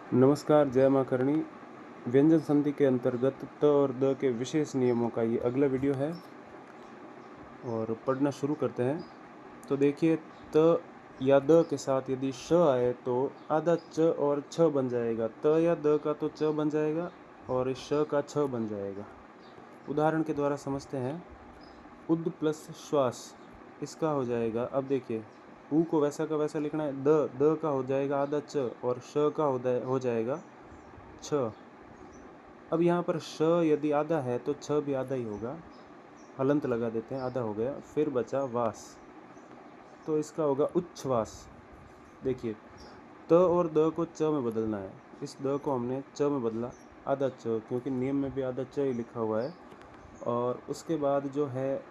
नमस्कार, जय माँ करणी। व्यंजन संधि के अंतर्गत त और द के विशेष नियमों का ये अगला वीडियो है और पढ़ना शुरू करते हैं। तो देखिए, त या द के साथ यदि श आए तो आधा च और छ बन जाएगा। त या द का तो च बन जाएगा और इस श का छ बन जाएगा। उदाहरण के द्वारा समझते हैं। उद प्लस श्वास, इसका हो जाएगा। अब देखिए, ऊ को वैसा का वैसा लिखना है। द का हो जाएगा आधा च और श का हो जाएगा छ। अब यहाँ पर श यदि आधा है तो छ भी आधा ही होगा। हलंत लगा देते हैं, आधा हो गया। फिर बचा वास, तो इसका होगा उच्छ्वास। देखिए, त और द को च में बदलना है। इस द को हमने च में बदला, आधा च, क्योंकि नियम में भी आधा च ही लिखा हुआ है। और उसके बाद जो है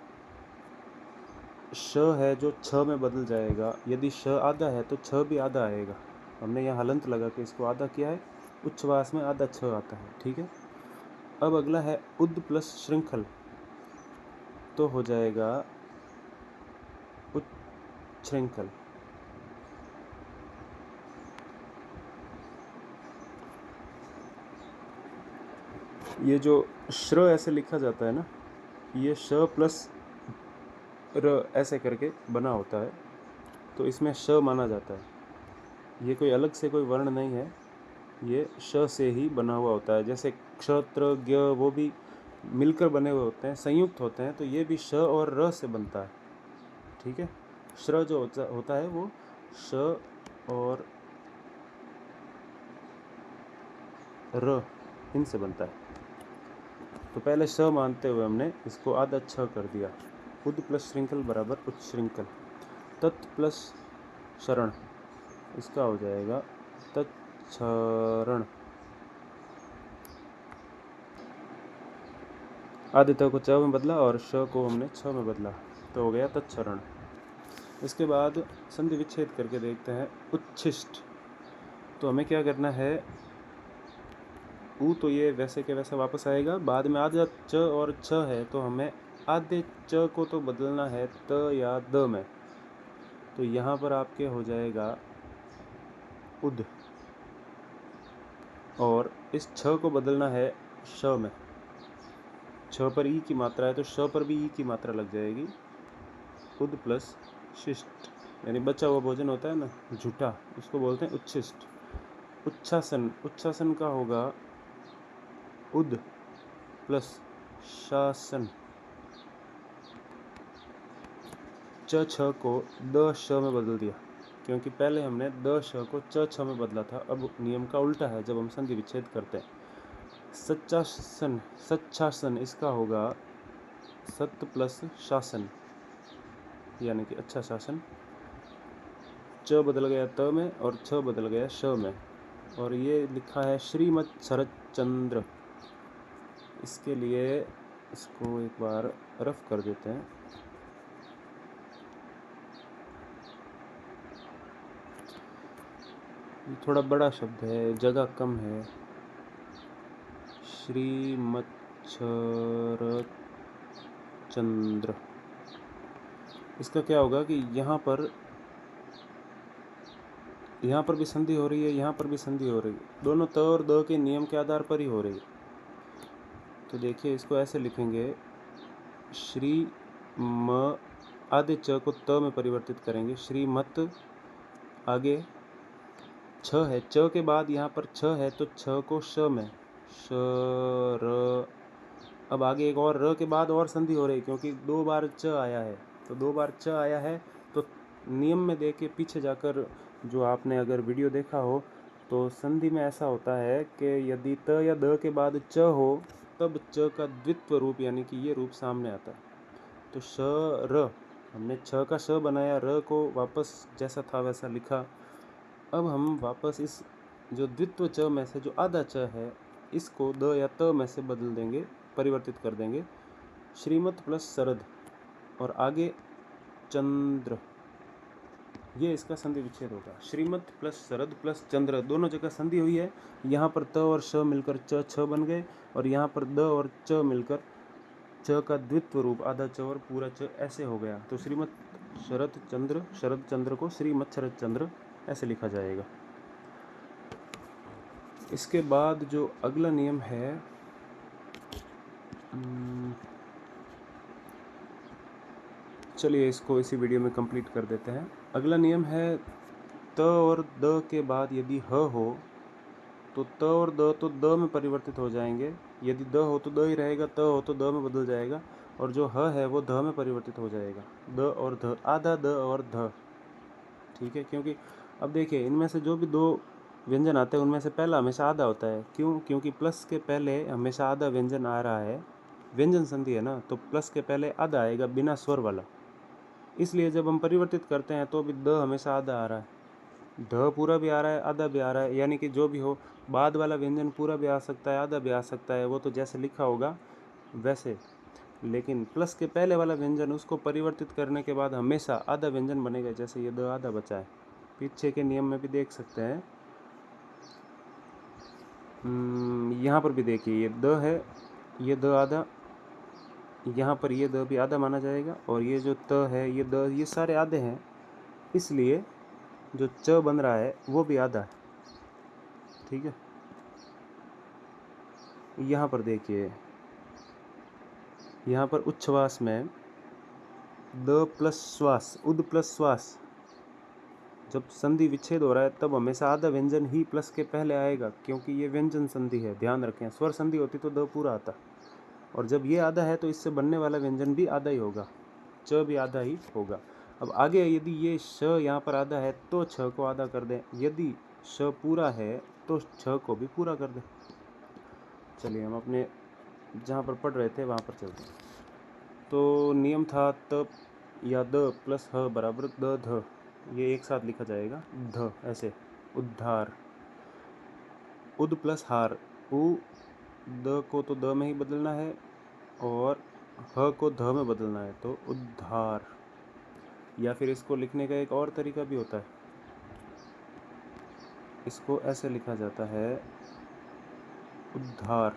श है जो छ में बदल जाएगा। यदि श आधा है तो छ भी आधा आएगा। हमने यहाँ हलंत लगा के इसको आधा किया है। उच्छ्वास में आधा छ आता है, ठीक है। अब अगला है उद प्लस श्रृंखल, तो हो जाएगा उच्छृंखल। ये जो श्र ऐसे लिखा जाता है ना, ये श प्लस र ऐसे करके बना होता है, तो इसमें श माना जाता है। ये कोई अलग से कोई वर्ण नहीं है, ये श से ही बना हुआ होता है। जैसे क्षत्र ज्ञ वो भी मिलकर बने हुए होते हैं, संयुक्त होते हैं, तो ये भी श और र से बनता है, ठीक है। श्र जो होता है वो श और र इनसे बनता है। तो पहले श मानते हुए हमने इसको आधा छ कर दिया। उद प्लस श्रृंखल बराबर उच्छृंखल। तत् प्लस शरण, इसका हो जाएगा तत्क्षरण। आधे त को च में बदला और श को हमने छ में बदला, तो हो गया तत्क्षरण। इसके बाद संधि विच्छेद करके देखते हैं। उच्छिष्ट, तो हमें क्या करना है, ऊ तो ये वैसे के वैसे वापस आएगा। बाद में आधा च और छ है, तो हमें आधे च को तो बदलना है त या द में। तो यहाँ पर आपके हो जाएगा उद, और इस छ को बदलना है श में। छ पर ई की मात्रा है तो श पर भी ई की मात्रा लग जाएगी। उद प्लस शिष्ट, यानी बचा हुआ भोजन होता है ना, झूठा, उसको बोलते हैं उच्छिष्ट। उच्छासन, उच्छासन का होगा उद प्लस शासन। च छ को द श में बदल दिया, क्योंकि पहले हमने द श को च छ में बदला था। अब नियम का उल्टा है जब हम संधि विच्छेद करते हैं। सच्चासन, सच्चासन, इसका होगा सत्य प्लस शासन, यानी कि अच्छा शासन। च बदल गया त में और छ बदल गया श में, और ये लिखा है श्रीमत शरद चंद्र। इसके लिए इसको एक बार रफ कर देते हैं। ये थोड़ा बड़ा शब्द है, जगह कम है। श्रीमत शरद चंद्र, इसका क्या होगा कि यहाँ पर भी संधि हो रही है, यहाँ पर भी संधि हो रही है। दोनों त और द के नियम के आधार पर ही हो रही है। तो देखिए, इसको ऐसे लिखेंगे। श्री म, आधे च को त में परिवर्तित करेंगे। श्रीमत, आगे छ है, च के बाद यहाँ पर छ है तो छ को श में, श र। अब आगे एक और र के बाद और संधि हो रही है, क्योंकि 2 बार च आया है। तो 2 बार च आया है तो नियम में देखे पीछे जाकर, जो आपने अगर वीडियो देखा हो, तो संधि में ऐसा होता है कि यदि त या द के बाद च हो तब च का द्वित्व रूप, यानी कि ये रूप सामने आता है। तो श र, हमने छ का श बनाया, र को वापस जैसा था वैसा लिखा। अब हम वापस इस जो द्वित्व च में से जो आधा च है, इसको द या त में से बदल देंगे, परिवर्तित कर देंगे। श्रीमत प्लस शरद और आगे चंद्र, ये इसका संधि विच्छेद होगा। श्रीमत प्लस शरद प्लस चंद्र, दोनों जगह संधि हुई है। यहाँ पर त और श मिलकर च छ बन गए, और यहाँ पर द और च मिलकर च का द्वित्व रूप आधा च और पूरा च ऐसे हो गया। तो श्रीमत शरद चंद्र, शरद चंद्र को श्रीमत शरद चंद्र ऐसे लिखा जाएगा। इसके बाद जो अगला नियम है, चलिए इसको इसी वीडियो में कंप्लीट कर देते हैं। अगला नियम है त और द के बाद यदि ह हो तो त और द तो द में परिवर्तित हो जाएंगे। यदि द हो तो द ही रहेगा, त हो तो द में बदल जाएगा, और जो ह है वो ध में परिवर्तित हो जाएगा। द और ध, आधा द और ध, ठीक है। क्योंकि अब देखिए इनमें से जो भी दो व्यंजन आते हैं उनमें से पहला हमेशा आधा होता है। क्यों? क्योंकि प्लस के पहले हमेशा आधा व्यंजन आ रहा है, व्यंजन संधि है ना, तो प्लस के पहले आधा आएगा बिना स्वर वाला। इसलिए जब हम परिवर्तित करते हैं तो भी द हमेशा आधा आ रहा है, ध पूरा भी आ रहा है, आधा भी आ रहा है। यानी कि जो भी हो, बाद वाला व्यंजन पूरा भी आ सकता है, आधा भी आ सकता है, वो तो जैसे लिखा होगा वैसे। लेकिन प्लस के पहले वाला व्यंजन, उसको परिवर्तित करने के बाद हमेशा आधा व्यंजन बनेगा। जैसे ये द आधा बचा है, पीछे के नियम में भी देख सकते हैं। यहाँ पर भी देखिए ये द है, ये द आधा, यहाँ पर ये द भी आधा माना जाएगा, और ये जो त है ये द, ये सारे आधे हैं। इसलिए जो च बन रहा है वो भी आधा है, ठीक है। यहाँ पर देखिए, यहाँ पर उच्छ्वास में द प्लस श्वास, उद प्लस श्वास, जब संधि विच्छेद हो रहा है तब हमेशा आधा व्यंजन ही प्लस के पहले आएगा, क्योंकि ये व्यंजन संधि है, ध्यान रखें। स्वर संधि होती तो द पूरा आता, और जब ये आधा है तो इससे बनने वाला व्यंजन भी आधा ही होगा, च भी आधा ही होगा। अब आगे यदि ये श यहाँ पर आधा है तो छ को आधा कर दें, यदि श पूरा है तो छ को भी पूरा कर दें। चलिए हम अपने जहाँ पर पढ़ रहे थे वहाँ पर चलते हैं। तो नियम था त या द प्लस ह बराबर द ध, ये एक साथ लिखा जाएगा ध, ऐसे। उद्धार, उद प्लस हार, उ द को तो द में ही बदलना है और ह को ध में बदलना है, तो उद्धार। या फिर इसको लिखने का एक और तरीका भी होता है, इसको ऐसे लिखा जाता है उद्धार।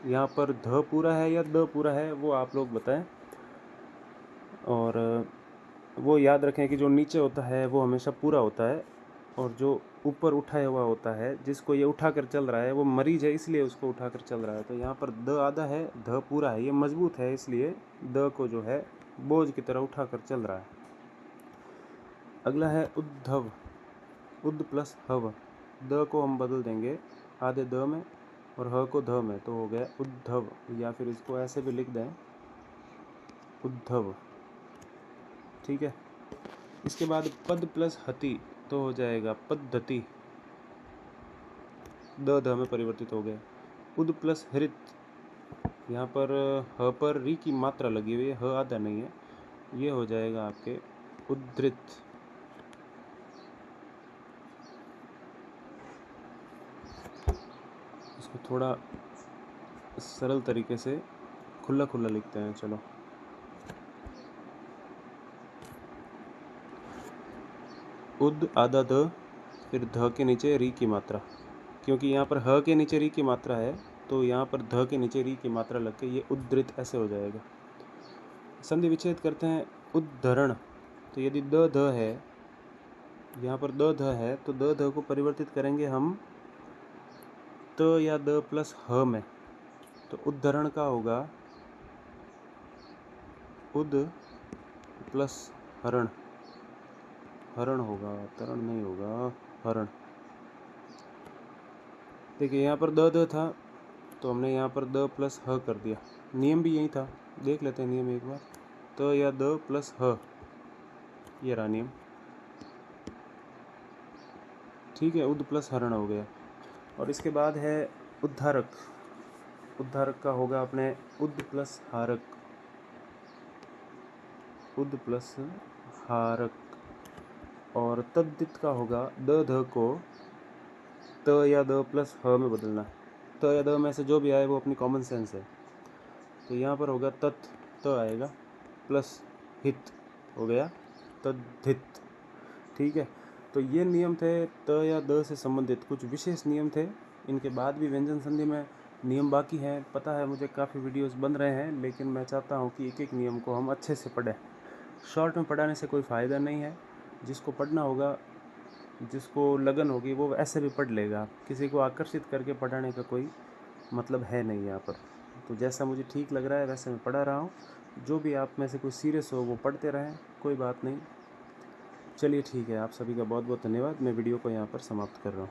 यहाँ पर ध पूरा है या द पूरा है वो आप लोग बताएं, और वो याद रखें कि जो नीचे होता है वो हमेशा पूरा होता है, और जो ऊपर उठाया हुआ होता है, जिसको ये उठाकर चल रहा है, वो मरीज है इसलिए उसको उठाकर चल रहा है। तो यहाँ पर द आधा है, ध पूरा है, ये मजबूत है इसलिए द को जो है बोझ की तरह उठाकर चल रहा है। अगला है उद्धव, उद प्लस हव, द को हम बदल देंगे आधे द में और ह को ध में, तो हो गया उद्धव। या फिर इसको ऐसे भी लिख दें उद्धव, ठीक है। इसके बाद पद प्लस हति तो हो जाएगा पद्धति, द ध में परिवर्तित हो गया। उद प्लस हृत, यहाँ पर ह पर री की मात्रा लगी हुई है, ह आधा नहीं है, ये हो जाएगा आपके उद्धृत। इसको थोड़ा सरल तरीके से खुला खुला लिखते हैं, चलो। उद आधा ध, फिर ध के नीचे री की मात्रा, क्योंकि यहाँ पर ह के नीचे री की मात्रा है तो यहाँ पर ध के नीचे री की मात्रा लग के ये उद्धृत ऐसे हो जाएगा। संधि विच्छेद करते हैं उद्धरण, तो यदि द ध है, यहाँ पर द ध है तो द ध को परिवर्तित करेंगे हम त या द प्लस ह में, तो उद्धरण का होगा उद प्लस हरण, हरण होगा, तरण नहीं होगा, हरण। देखिए यहाँ पर द ध था तो हमने यहाँ पर द प्लस ह कर दिया, नियम भी यही था, देख लेते हैं नियम एक बार। त या द प्लस ह, ये रहा नियम, ठीक है। उद प्लस हरण हो गया। और इसके बाद है उद्धारक, उद्धारक का होगा अपने उद प्लस हारक, उद प्लस हारक। और तद्धित का होगा द ध को त या द प्लस ह में बदलना है, त या द में से जो भी आए वो अपनी कॉमन सेंस है। तो यहाँ पर होगा तत्, त आएगा प्लस हित, हो गया तद्धित, ठीक है। तो ये नियम थे त या द से संबंधित, कुछ विशेष नियम थे। इनके बाद भी व्यंजन संधि में नियम बाकी हैं, पता है मुझे, काफ़ी वीडियोस बन रहे हैं, लेकिन मैं चाहता हूँ कि एक एक नियम को हम अच्छे से पढ़ें। शॉर्ट में पढ़ाने से कोई फ़ायदा नहीं है, जिसको पढ़ना होगा जिसको लगन होगी वो ऐसे भी पढ़ लेगा, किसी को आकर्षित करके पढ़ाने का कोई मतलब है नहीं यहाँ पर। तो जैसा मुझे ठीक लग रहा है वैसे मैं पढ़ा रहा हूँ। जो भी आप में से कोई सीरियस हो वो पढ़ते रहें, कोई बात नहीं। चलिए ठीक है, आप सभी का बहुत बहुत धन्यवाद। मैं वीडियो को यहाँ पर समाप्त कर रहा हूँ।